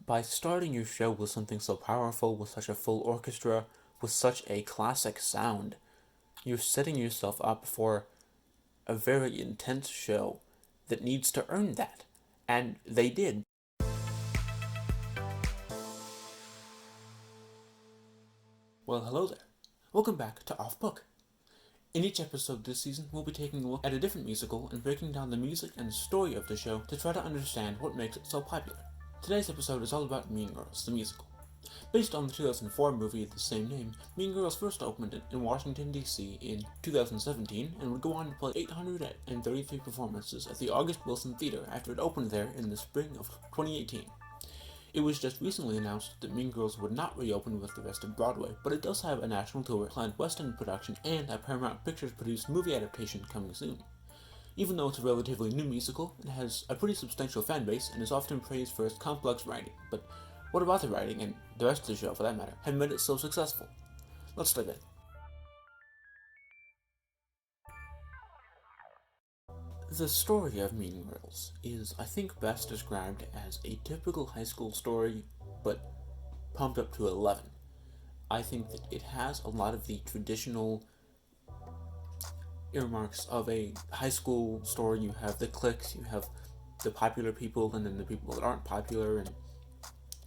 By starting your show with something so powerful, with such a full orchestra, with such a classic sound, you're setting yourself up for a very intense show that needs to earn that. And they did. Well, hello there. Welcome back to Off Book. In each episode this season, we'll be taking a look at a different musical and breaking down the music and story of the show to try to understand what makes it so popular. Today's episode is all about Mean Girls, the musical. Based on the 2004 movie of the same name, Mean Girls first opened in Washington, D.C. in 2017 and would go on to play 833 performances at the August Wilson Theater after it opened there in the spring of 2018. It was just recently announced that Mean Girls would not reopen with the rest of Broadway, but it does have a national tour, planned West End production, and a Paramount Pictures produced movie adaptation coming soon. Even though it's a relatively new musical, it has a pretty substantial fan base and is often praised for its complex writing. But what about the writing, and the rest of the show for that matter, have made it so successful? Let's dive in. The story of Mean Girls is, I think, best described as a typical high school story, but pumped up to 11. I think that it has a lot of the traditional earmarks of a high school story. You have the cliques, you have the popular people, and then the people that aren't popular, and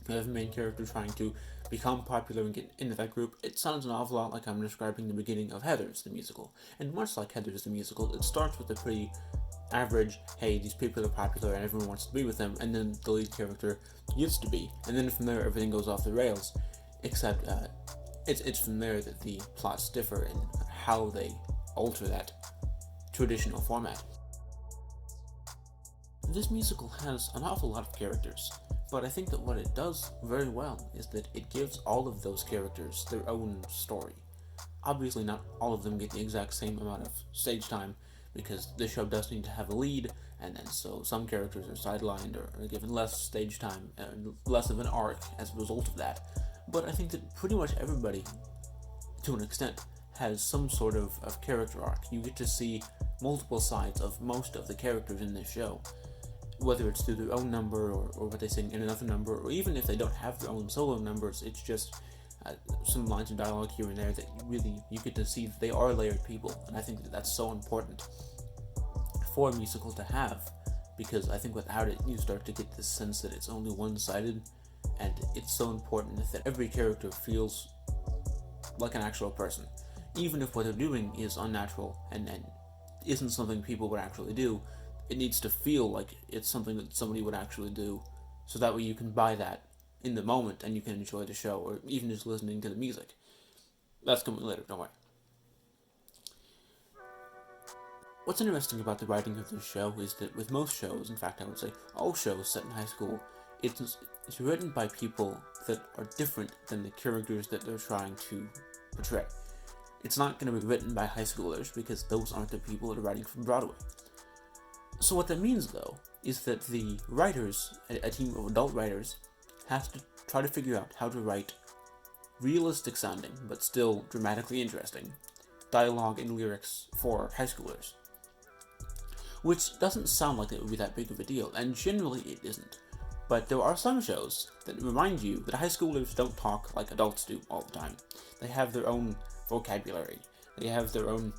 you have the main character trying to become popular and get into that group. It sounds an awful lot like I'm describing the beginning of Heathers, the musical. And much like Heathers, the musical, it starts with a pretty average, hey, these people are popular and everyone wants to be with them, and then the lead character gets to be, and then from there everything goes off the rails, except it's from there that the plots differ in how they alter that traditional format. This musical has an awful lot of characters, but I think that what it does very well is that it gives all of those characters their own story. Obviously not all of them get the exact same amount of stage time, because the show does need to have a lead, and so some characters are sidelined or are given less stage time and less of an arc as a result of that. But I think that pretty much everybody, to an extent, has some sort of character arc. You get to see multiple sides of most of the characters in this show, whether it's through their own number or what they sing in another number, or even if they don't have their own solo numbers, it's just some lines of dialogue here and there that you get to see that they are layered people. And I think that that's so important for a musical to have, because I think without it you start to get this sense that it's only one-sided, and it's so important that every character feels like an actual person, even if what they're doing is unnatural and isn't something people would actually do. It needs to feel like it's something that somebody would actually do, so that way you can buy that in the moment and you can enjoy the show, or even just listening to the music. That's coming later, don't worry. What's interesting about the writing of this show is that with most shows, in fact I would say all shows set in high school, it's written by people that are different than the characters that they're trying to portray. It's not going to be written by high schoolers, because those aren't the people that are writing for Broadway. So what that means, though, is that the writers, a team of adult writers, has to try to figure out how to write realistic sounding, but still dramatically interesting, dialogue and lyrics for high schoolers. Which doesn't sound like it would be that big of a deal, and generally it isn't. But there are some shows that remind you that high schoolers don't talk like adults do all the time. They have their own vocabulary. They have their own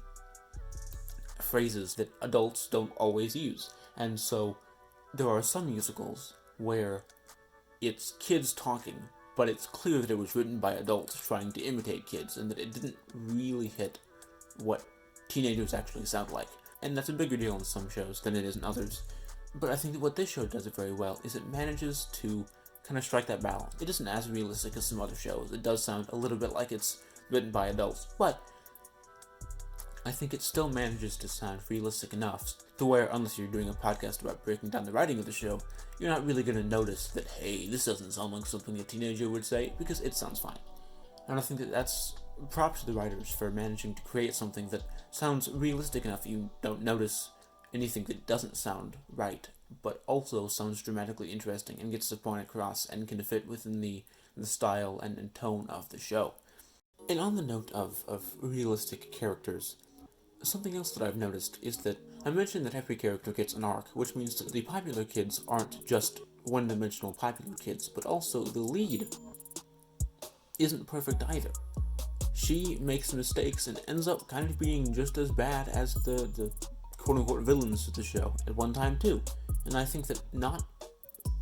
phrases that adults don't always use. And so there are some musicals where it's kids talking, but it's clear that it was written by adults trying to imitate kids, and that it didn't really hit what teenagers actually sound like. And that's a bigger deal in some shows than it is in others. But I think that what this show does it very well is it manages to kind of strike that balance. It isn't as realistic as some other shows. It does sound a little bit like it's written by adults, but I think it still manages to sound realistic enough to where, unless you're doing a podcast about breaking down the writing of the show, you're not really going to notice that, hey, this doesn't sound like something a teenager would say, because it sounds fine. And I think that that's props to the writers for managing to create something that sounds realistic enough that you don't notice anything that doesn't sound right, but also sounds dramatically interesting and gets the point across and can fit within the style and tone of the show. And on the note of realistic characters, something else that I've noticed is that I mentioned that every character gets an arc, which means that the popular kids aren't just one-dimensional popular kids, but also the lead isn't perfect either. She makes mistakes and ends up kind of being just as bad as the quote-unquote villains of the show at one time too. And I think that not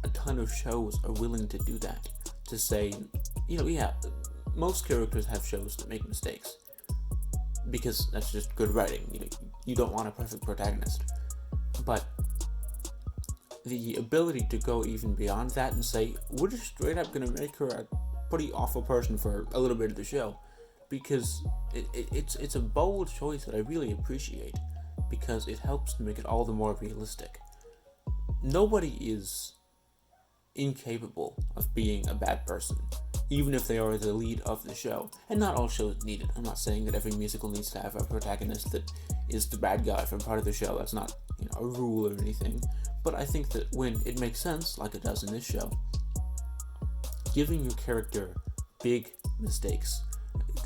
a ton of shows are willing to do that. To say, yeah, most characters have shows that make mistakes. Because that's just good writing. You don't want a perfect protagonist. But the ability to go even beyond that and say, we're just straight up going to make her a pretty awful person for a little bit of the show. Because it's a bold choice that I really appreciate. Because it helps to make it all the more realistic. Nobody is incapable of being a bad person, even if they are the lead of the show. And not all shows need it. I'm not saying that every musical needs to have a protagonist that is the bad guy from part of the show. That's not a rule or anything. But I think that when it makes sense, like it does in this show, giving your character big mistakes,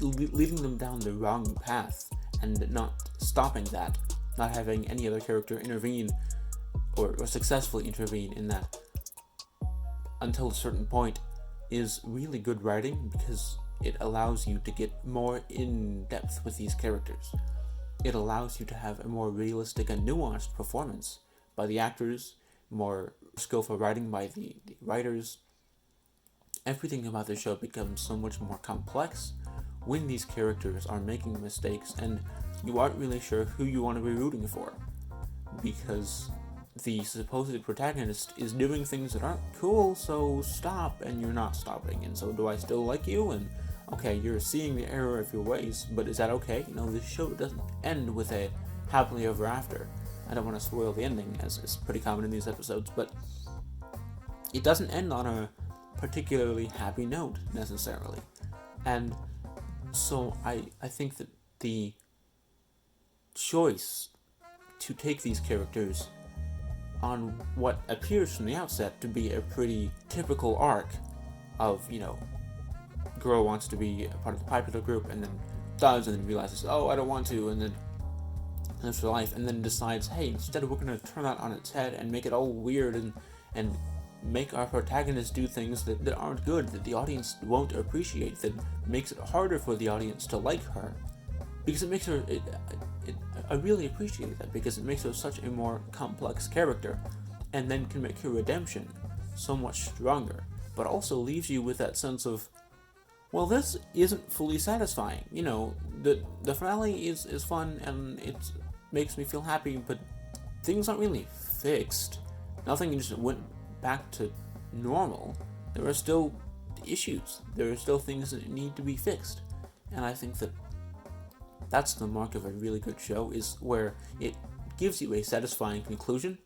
leading them down the wrong path, and not stopping that, not having any other character intervene or successfully intervene in that until a certain point, is really good writing, because it allows you to get more in depth with these characters. It allows you to have a more realistic and nuanced performance by the actors, more skillful writing by the writers. Everything about the show becomes so much more complex when these characters are making mistakes and you aren't really sure who you want to be rooting for, because the supposed protagonist is doing things that aren't cool, so stop, and you're not stopping. And so, do I still like you? And okay, you're seeing the error of your ways, but is that okay? This show doesn't end with a happily ever after. I don't want to spoil the ending, as is pretty common in these episodes, but it doesn't end on a particularly happy note, necessarily. And so I think that the choice to take these characters on what appears from the outset to be a pretty typical arc of, girl wants to be a part of the popular group and then does, and then realizes, oh, I don't want to, and then lives her life, and then decides, hey, instead we're going to turn that on its head and make it all weird and make our protagonist do things that aren't good, that the audience won't appreciate, that makes it harder for the audience to like her. Because it makes her... I really appreciate that, because it makes her such a more complex character, and then can make her redemption so much stronger, but also leaves you with that sense of, well, this isn't fully satisfying. The finale is fun, and it makes me feel happy, but things aren't really fixed. Nothing just went back to normal. There are still issues. There are still things that need to be fixed. And I think that that's the mark of a really good show, is where it gives you a satisfying conclusion,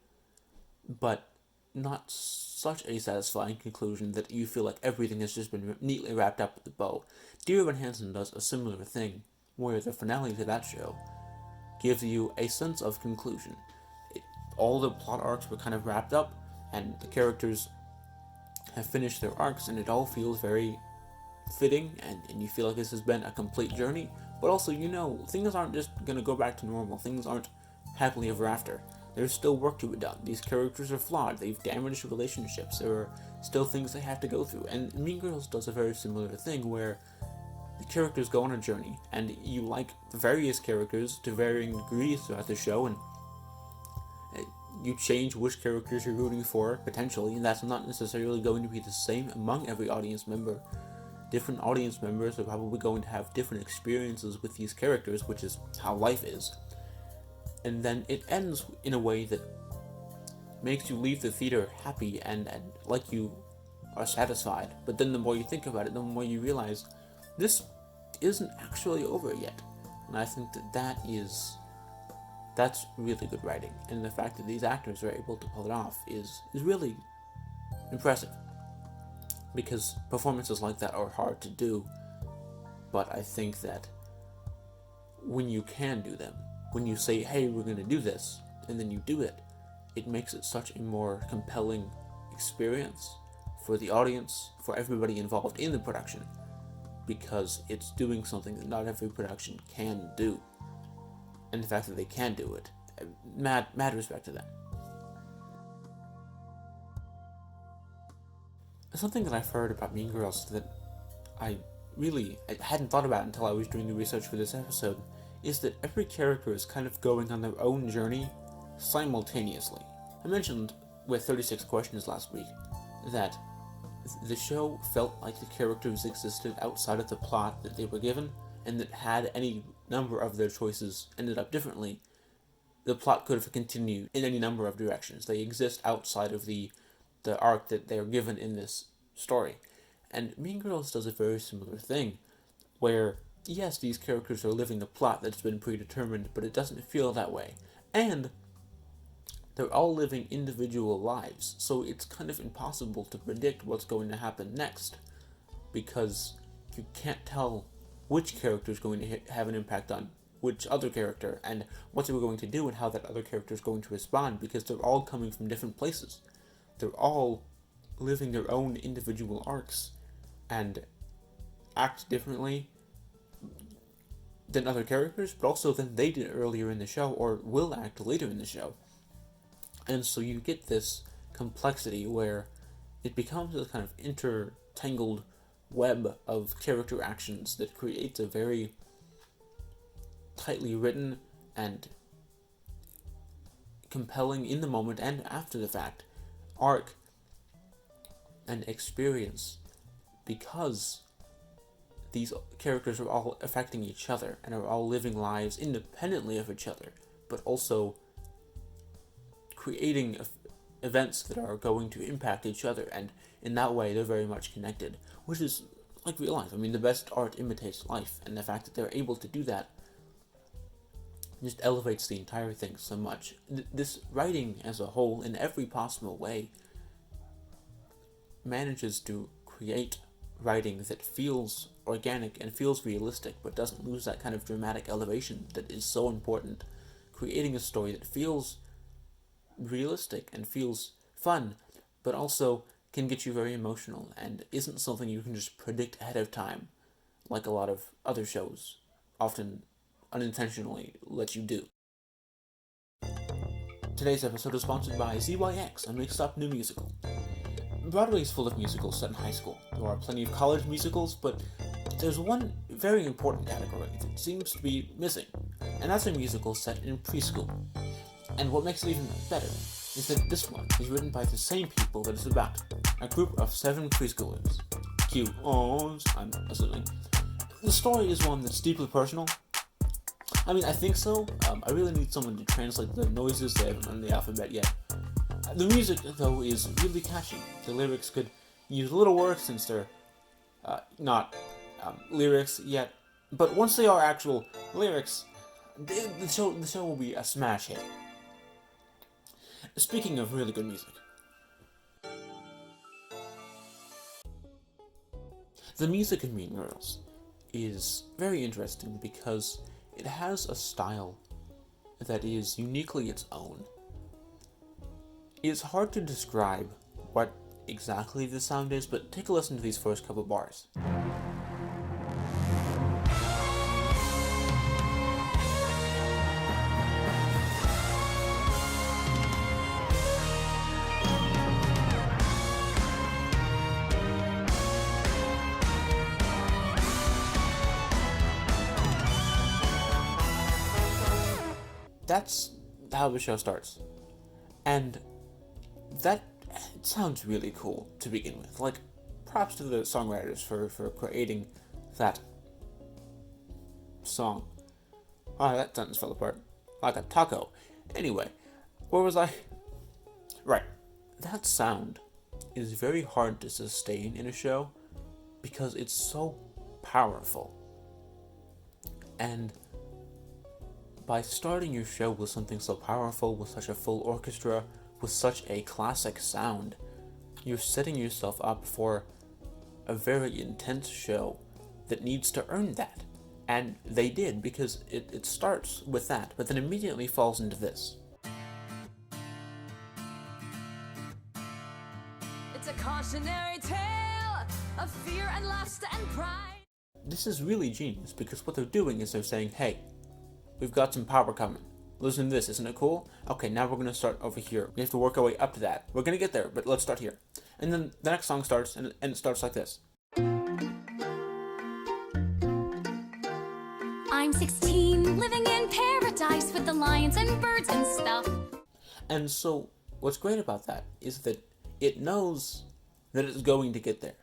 but not such a satisfying conclusion that you feel like everything has just been neatly wrapped up with a bow. Dear Evan Hansen does a similar thing, where the finale to that show gives you a sense of conclusion. All the plot arcs were kind of wrapped up, and the characters have finished their arcs, and it all feels very fitting, and you feel like this has been a complete journey. But also, things aren't just going to go back to normal. Things aren't happily ever after. There's still work to be done. These characters are flawed. They've damaged relationships. There are still things they have to go through. And Mean Girls does a very similar thing, where the characters go on a journey, and you like various characters to varying degrees throughout the show, and you change which characters you're rooting for, potentially, and that's not necessarily going to be the same among every audience member. Different audience members are probably going to have different experiences with these characters, which is how life is. And then it ends in a way that makes you leave the theater happy and like you are satisfied. But then the more you think about it, the more you realize this isn't actually over yet. And I think that's really good writing. And the fact that these actors are able to pull it off is really impressive. Because performances like that are hard to do, but I think that when you can do them, when you say, hey, we're going to do this, and then you do it, it makes it such a more compelling experience for the audience, for everybody involved in the production, because it's doing something that not every production can do. And the fact that they can do it, mad respect to them. Something that I've heard about Mean Girls that I hadn't thought about until I was doing the research for this episode is that every character is kind of going on their own journey simultaneously. I mentioned with 36 Questions last week that the show felt like the characters existed outside of the plot that they were given, and that had any number of their choices ended up differently, the plot could have continued in any number of directions. They exist outside of the arc that they are given in this story. And Mean Girls does a very similar thing, where, yes, these characters are living the plot that's been predetermined, but it doesn't feel that way. And they're all living individual lives, so it's kind of impossible to predict what's going to happen next, because you can't tell which character is going to have an impact on which other character, and what they were going to do and how that other character is going to respond, because they're all coming from different places. They're all living their own individual arcs, and act differently than other characters, but also than they did earlier in the show, or will act later in the show. And so you get this complexity where it becomes a kind of intertangled web of character actions that creates a very tightly written and compelling in the moment and after the fact arc and experience, because these characters are all affecting each other and are all living lives independently of each other, but also creating events that are going to impact each other, and in that way they're very much connected, which is like real life. I mean, the best art imitates life, and the fact that they're able to do that just elevates the entire thing so much. This writing as a whole, in every possible way, manages to create writing that feels organic and feels realistic, but doesn't lose that kind of dramatic elevation that is so important. Creating a story that feels realistic and feels fun, but also can get you very emotional and isn't something you can just predict ahead of time, like a lot of other shows often unintentionally let you do. Today's episode is sponsored by ZYX, a mixed-up new musical. Broadway is full of musicals set in high school. There are plenty of college musicals, but there's one very important category that seems to be missing, and that's a musical set in preschool. And what makes it even better is that this one is written by the same people that it's about, a group of 7 preschoolers. Cue ohs, I'm assuming. The story is one that's deeply personal. I mean, I think so. I really need someone to translate the noises. They haven't learned the alphabet yet. The music, though, is really catchy. The lyrics could use a little work since they're not lyrics yet, but once they are actual lyrics, the show will be a smash hit. Speaking of really good music, the music in Mean Girls is very interesting because it has a style that is uniquely its own. It's hard to describe what exactly the sound is, but take a listen to these first couple bars. That's how the show starts. And that sounds really cool to begin with. Like, props to the songwriters for creating that song. Oh, that sentence fell apart. Like a taco. Anyway, where was I? Right. That sound is very hard to sustain in a show because it's so powerful. And by starting your show with something so powerful, with such a full orchestra, with such a classic sound, you're setting yourself up for a very intense show that needs to earn that. And they did, because it starts with that, but then immediately falls into this. It's a cautionary tale of fear and lust and pride. This is really genius, because what they're doing is they're saying, hey, we've got some power coming. Listen to this, isn't it cool? Okay, now we're going to start over here. We have to work our way up to that. We're going to get there, but let's start here. And then the next song starts, and it starts like this. I'm 16, living in paradise with the lions and birds and stuff. And so, what's great about that is that it knows that it's going to get there.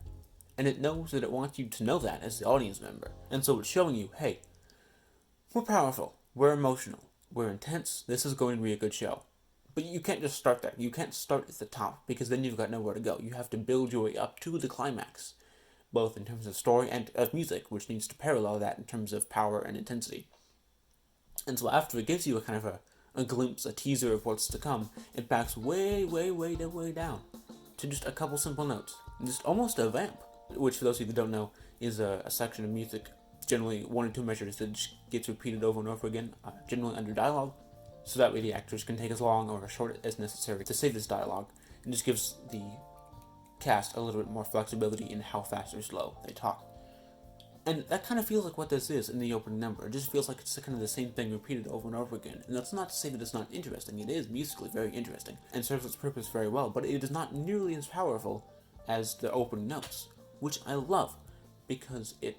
And it knows that it wants you to know that as the audience member. And so it's showing you, hey, we're powerful, we're emotional, we're intense, this is going to be a good show. But you can't just start there. You can't start at the top, because then you've got nowhere to go. You have to build your way up to the climax, both in terms of story and of music, which needs to parallel that in terms of power and intensity. And so after it gives you a kind of a glimpse, a teaser of what's to come, it backs way down to just a couple simple notes. Just almost a vamp, which for those of you that don't know is a section of music, generally 1 or 2 measures that just gets repeated over and over again, generally under dialogue, so that way the actors can take as long or as short as necessary to say this dialogue, and just gives the cast a little bit more flexibility in how fast or slow they talk. And that kind of feels like what this is in the opening number. It just feels like it's kind of the same thing repeated over and over again. And that's not to say that it's not interesting. It is musically very interesting and serves its purpose very well, but it is not nearly as powerful as the opening notes, which I love, because it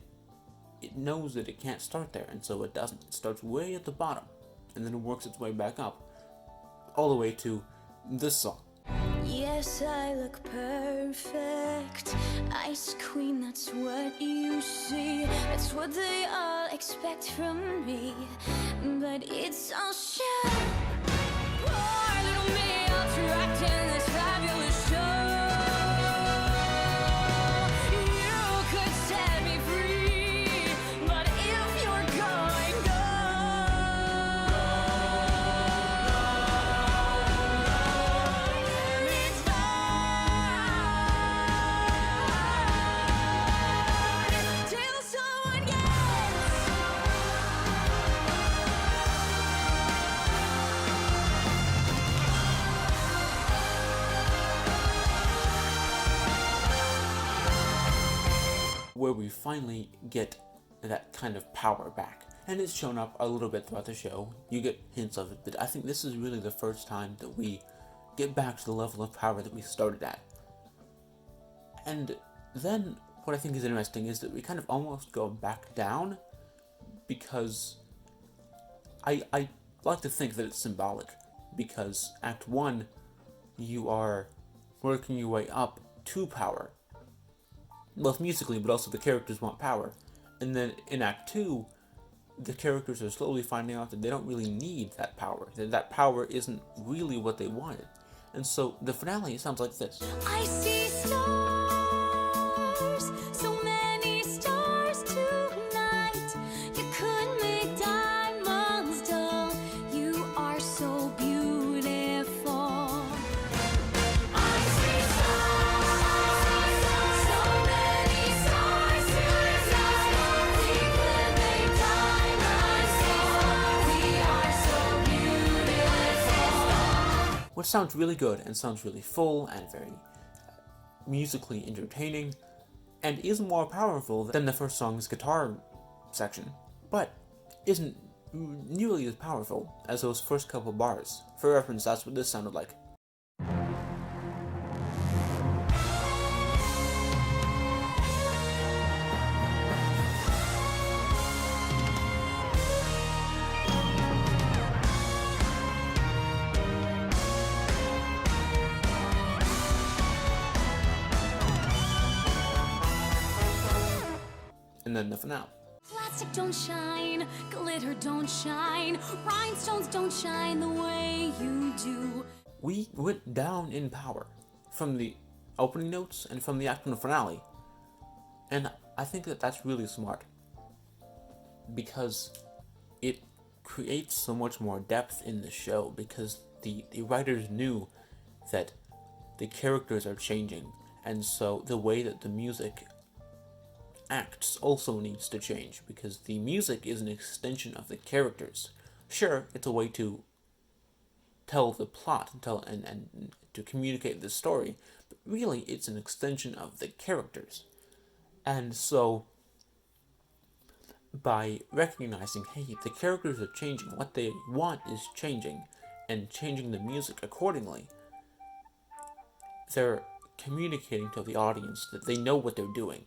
knows that it can't start there, and so it doesn't. It starts way at the bottom, and then it works its way back up, all the way to this song. Yes, I look perfect. Ice queen, that's what you see. That's what they all expect from me. But it's all shit. Poor little me, I'll trapped in this fabulous show. You could set me free, but if you're going, go. It's hard till someone gets. Where we finally get that kind of power back. And it's shown up a little bit throughout the show. You get hints of it, but I think this is really the first time that we get back to the level of power that we started at. And then what I think is interesting is that we kind of almost go back down, because I like to think that it's symbolic, because Act 1, you are working your way up to power, both musically, but also the characters want power. And then in Act 2, the characters are slowly finding out that they don't really need that power, that power isn't really what they wanted. And so the finale sounds like this. I see stars, so many stars tonight. You could make diamonds dull. You are so beautiful. I see stars, so many stars tonight. We could make diamonds dull. We are so beautiful. Which sounds really good and sounds really full and very musically entertaining, and is more powerful than the first song's guitar section, but isn't nearly as powerful as those first couple bars. For reference, that's what this sounded like. And then the finale. Plastic don't shine, glitter don't shine, rhinestones don't shine the way you do. We went down in power from the opening notes and from the act 1 finale, and I think that that's really smart, because it creates so much more depth in the show, because the writers knew that the characters are changing, and so the way that the music acts also needs to change, because the music is an extension of the characters. Sure, it's a way to tell the plot and to communicate the story, but really it's an extension of the characters. And so by recognizing, hey, the characters are changing, what they want is changing, and changing the music accordingly. They're communicating to the audience that they know what they're doing,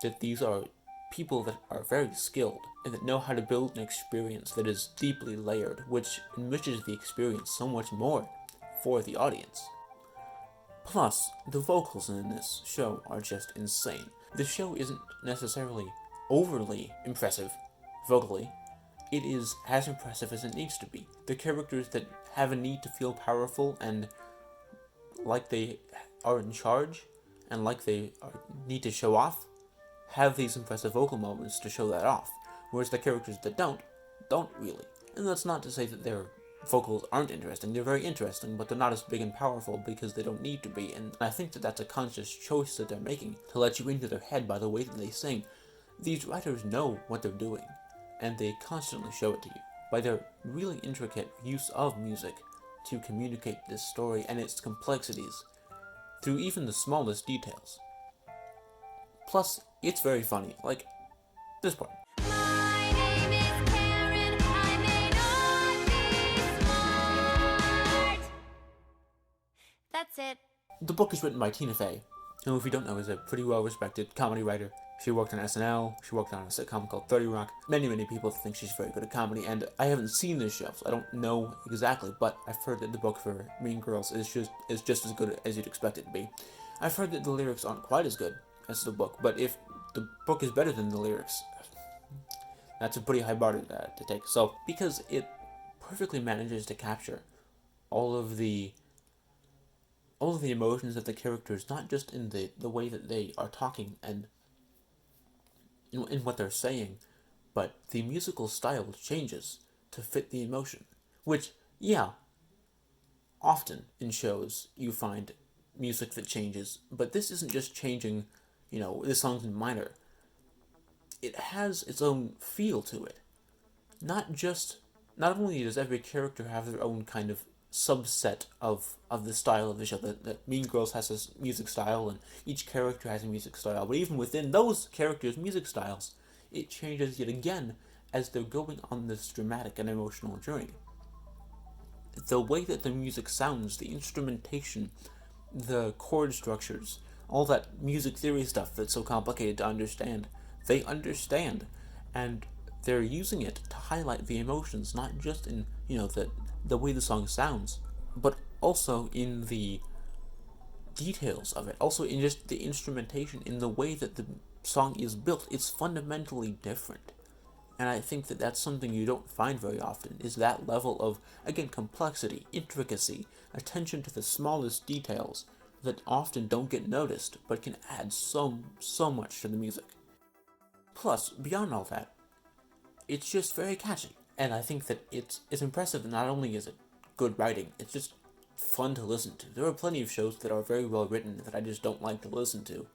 that these are people that are very skilled and that know how to build an experience that is deeply layered, which enriches the experience so much more for the audience. Plus, the vocals in this show are just insane. The show isn't necessarily overly impressive vocally. It is as impressive as it needs to be. The characters that have a need to feel powerful and like they are in charge and like they need to show off have these impressive vocal moments to show that off, whereas the characters that don't really. And that's not to say that their vocals aren't interesting. They're very interesting, but they're not as big and powerful because they don't need to be, and I think that that's a conscious choice that they're making to let you into their head by the way that they sing. These writers know what they're doing, and they constantly show it to you by their really intricate use of music to communicate this story and its complexities through even the smallest details. Plus, it's very funny, like this part. My name is Karen. I may not be smart. That's it. The book is written by Tina Fey, who, if you don't know, is a pretty well-respected comedy writer. She worked on SNL, she worked on a sitcom called 30 Rock. Many people think she's very good at comedy, and I haven't seen this show, so I don't know exactly, but I've heard that the book for Mean Girls is just as good as you'd expect it to be. I've heard that the lyrics aren't quite as good as the book, but if the book is better than the lyrics, that's a pretty high bar to take. So, because it perfectly manages to capture all of the emotions of the characters, not just in the way that they are talking and in what they're saying, but the musical style changes to fit the emotion. Which, yeah, often in shows you find music that changes, but this isn't just changing, this song's in minor. It has its own feel to it. Not only does every character have their own kind of subset of the style of the show, that Mean Girls has this music style, and each character has a music style, but even within those characters' music styles, it changes yet again as they're going on this dramatic and emotional journey. The way that the music sounds, the instrumentation, the chord structures, all that music theory stuff that's so complicated to understand, they understand, and they're using it to highlight the emotions, not just in, the way the song sounds, but also in the details of it, also in just the instrumentation, in the way that the song is built. It's fundamentally different. And I think that that's something you don't find very often, is that level of, again, complexity, intricacy, attention to the smallest details that often don't get noticed, but can add so much to the music. Plus, beyond all that, it's just very catchy. And I think that it's impressive that not only is it good writing, it's just fun to listen to. There are plenty of shows that are very well written that I just don't like to listen to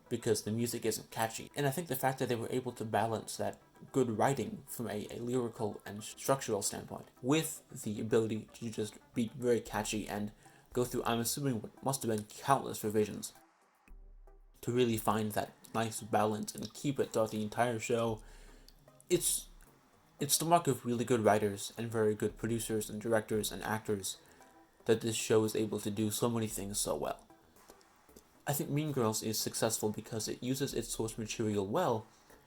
because the music isn't catchy. And I think the fact that they were able to balance that good writing from a lyrical and structural standpoint with the ability to just be very catchy and go through, I'm assuming, what must have been countless revisions to really find that nice balance and keep it throughout the entire show. It's the mark of really good writers and very good producers and directors and actors that this show is able to do so many things so well. I think Mean Girls is successful because it uses its source material well,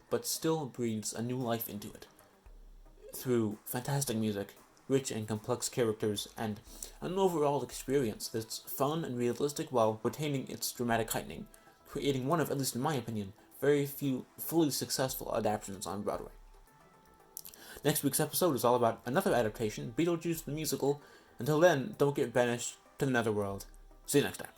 but still breathes a new life into it through fantastic music, rich and complex characters, and an overall experience that's fun and realistic while retaining its dramatic heightening, creating one of, at least in my opinion, very few fully successful adaptations on Broadway. Next week's episode is all about another adaptation, Beetlejuice the Musical. Until then, don't get banished to the netherworld. See you next time.